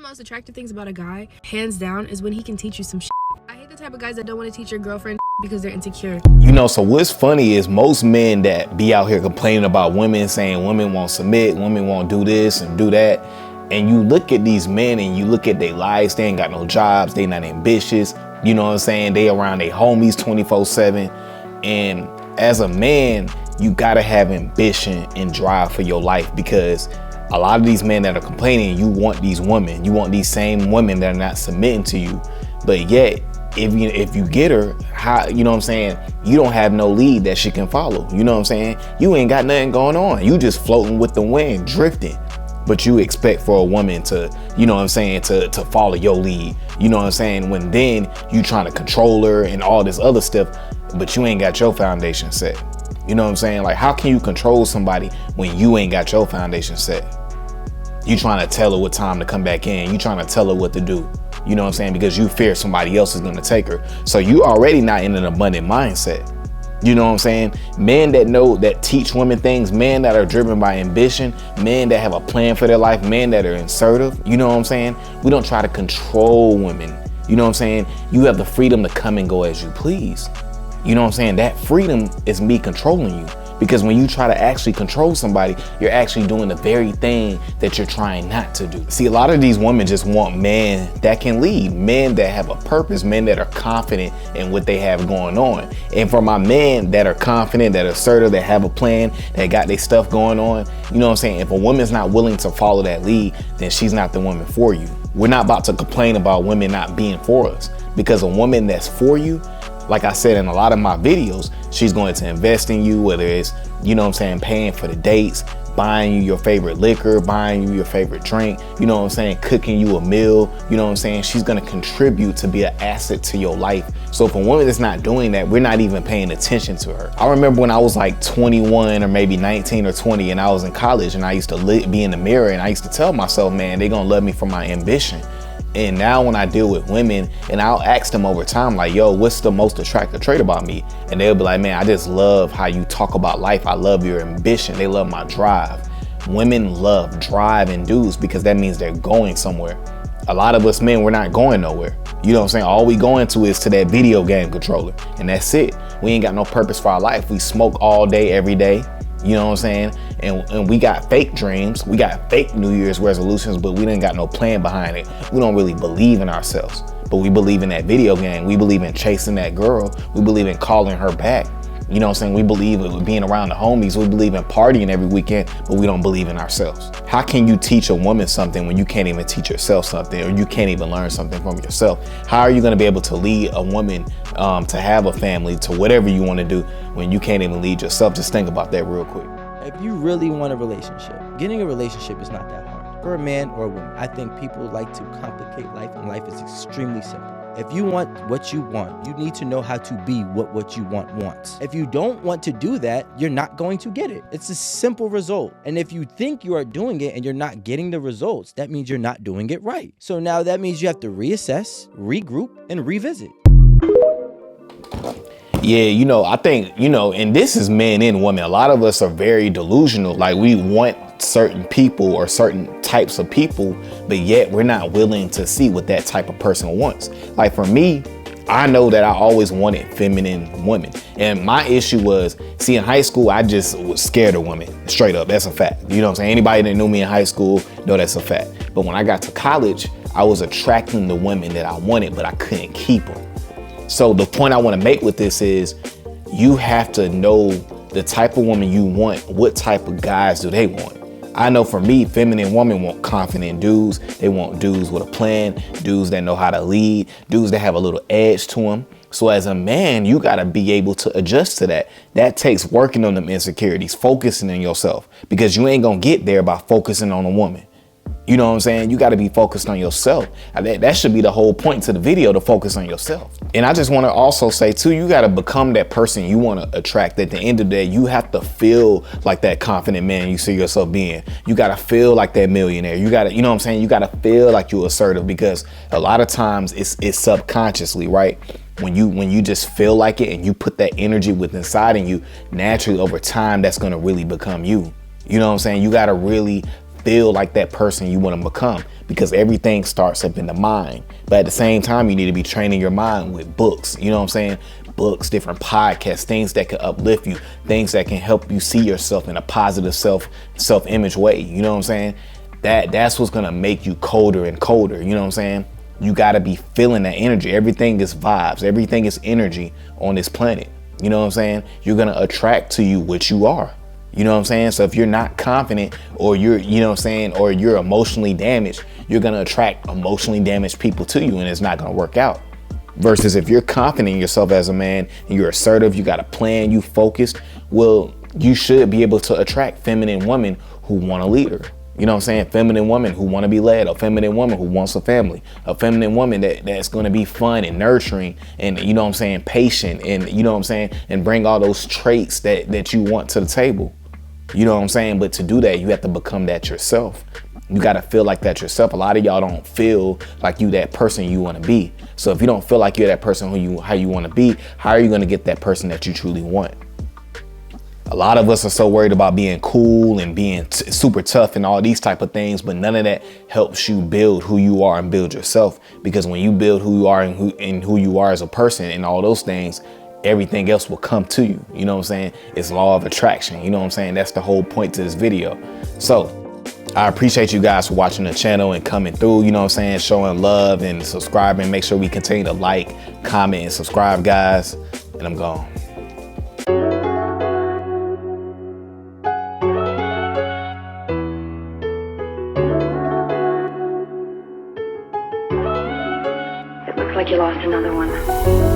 most attractive things about a guy, hands down, is when he can teach you some shit. I hate the type of guys that don't want to teach your girlfriend because they're insecure. You know, so what's funny is most men that be out here complaining about women, saying women won't submit, women won't do this and do that. And you look at these men and you look at their lives, they ain't got no jobs, they not ambitious. You know what I'm saying? They around their homies 24/7. And as a man, you gotta have ambition and drive for your life, because a lot of these men that are complaining, you want these women, you want these same women that are not submitting to you. But yet, if you get her, how, you know what I'm saying, you don't have no lead that she can follow. You know what I'm saying? You ain't got nothing going on. You just floating with the wind, drifting. But you expect for a woman to, you know what I'm saying, to follow your lead. You know what I'm saying? When then you trying to control her and all this other stuff, but you ain't got your foundation set. You know what I'm saying? Like, how can you control somebody when you ain't got your foundation set? You trying to tell her what time to come back in. You trying to tell her what to do. You know what I'm saying? Because you fear somebody else is going to take her. So you already not in an abundant mindset. You know what I'm saying? Men that know, that teach women things, men that are driven by ambition, men that have a plan for their life, men that are assertive. You know what I'm saying? We don't try to control women. You know what I'm saying? You have the freedom to come and go as you please. You know what I'm saying? That freedom is me controlling you. Because when you try to actually control somebody, you're actually doing the very thing that you're trying not to do. See, a lot of these women just want men that can lead, men that have a purpose, men that are confident in what they have going on. And for my men that are confident, that are assertive, that have a plan, that got their stuff going on, you know what I'm saying? If a woman's not willing to follow that lead, then she's not the woman for you. We're not about to complain about women not being for us, because a woman that's for you, like I said in a lot of my videos, she's going to invest in you, whether it's, you know what I'm saying, paying for the dates, buying you your favorite liquor, buying you your favorite drink, you know what I'm saying, cooking you a meal, you know what I'm saying? She's going to contribute to be an asset to your life. So if a woman is not doing that, we're not even paying attention to her. I remember when I was like 21 or maybe 19 or 20 and I was in college, and I used to be in the mirror and I used to tell myself, man, they're going to love me for my ambition. And now when I deal with women, and I'll ask them over time, like, yo, what's the most attractive trait about me? And they'll be like, man, I just love how you talk about life. I love your ambition. They love my drive. Women love drive and dudes because that means they're going somewhere. A lot of us men, we're not going nowhere. You know what I'm saying? All we going to is to that video game controller, and that's it. We ain't got no purpose for our life. We smoke all day, every day. You know what I'm saying? And we got fake dreams. We got fake New Year's resolutions, but we didn't got no plan behind it. We don't really believe in ourselves, but we believe in that video game. We believe in chasing that girl. We believe in calling her back. You know what I'm saying? We believe in being around the homies. We believe in partying every weekend, but we don't believe in ourselves. How can you teach a woman something when you can't even teach yourself something, or you can't even learn something from yourself? How are you going to be able to lead a woman to have a family, to whatever you want to do, when you can't even lead yourself? Just think about that real quick. If you really want a relationship, getting a relationship is not that hard. For a man or a woman, I think people like to complicate life, and life is extremely simple. If you want what you want, you need to know how to be what you want wants. If you don't want to do that, you're not going to get it. It's a simple result. And if you think you are doing it and you're not getting the results, that means you're not doing it right. So now that means you have to reassess, regroup, and revisit. Yeah, you know, I think, you know, and this is men and women. A lot of us are very delusional. Like, we want certain people or certain types of people, but yet we're not willing to see what that type of person wants. Like, for me, I know that I always wanted feminine women. And my issue was, see, in high school, I just was scared of women. Straight up, that's a fact. You know what I'm saying? Anybody that knew me in high school, know that's a fact. But when I got to college, I was attracting the women that I wanted, but I couldn't keep them. So the point I want to make with this is, you have to know the type of woman you want. What type of guys do they want? I know for me, feminine women want confident dudes. They want dudes with a plan, dudes that know how to lead, dudes that have a little edge to them. So as a man, you got to be able to adjust to that. That takes working on them insecurities, focusing on yourself, because you ain't going to get there by focusing on a woman. You know what I'm saying? You got to be focused on yourself. That should be the whole point to the video, to focus on yourself. And I just want to also say too, you got to become that person you want to attract. At the end of the day, you have to feel like that confident man you see yourself being. You got to feel like that millionaire. You got to, you know what I'm saying? You got to feel like you're assertive, because a lot of times it's subconsciously, right? When you just feel like it and you put that energy within inside in you, naturally over time, that's going to really become you. You know what I'm saying? You got to really feel like that person you want to become, because everything starts up in the mind. But at the same time, you need to be training your mind with books, you know what I'm saying? Books, different podcasts, things that can uplift you, things that can help you see yourself in a positive self-image way, you know what I'm saying? That's what's gonna make you colder and colder, you know what I'm saying? You gotta be feeling that energy. Everything is vibes, everything is energy on this planet. You know what I'm saying? You're gonna attract to you what you are. You know what I'm saying? So if you're not confident, or you're, you know what I'm saying, or you're emotionally damaged, you're gonna attract emotionally damaged people to you, and it's not gonna work out. Versus if you're confident in yourself as a man, and you're assertive, you got a plan, you focused, well, you should be able to attract feminine women who want a leader. You know what I'm saying? Feminine women who want to be led, a feminine woman who wants a family, a feminine woman that's going to be fun and nurturing and, you know what I'm saying, patient, and, you know what I'm saying, and bring all those traits that you want to the table. You know what I'm saying? But to do that, you have to become that yourself. You got to feel like that yourself. A lot of y'all don't feel like you that person you want to be. So if you don't feel like you're that person how you want to be, how are you going to get that person that you truly want? A lot of us are so worried about being cool and being super tough and all these type of things, but none of that helps you build who you are and build yourself. Because when you build who you are and who you are as a person and all those things, everything else will come to you. You know what I'm saying? It's law of attraction. You know what I'm saying? That's the whole point to this video. So I appreciate you guys for watching the channel and coming through, you know what I'm saying, showing love and subscribing. Make sure we continue to like, comment, and subscribe, guys. And I'm gone. Looks like you lost another one.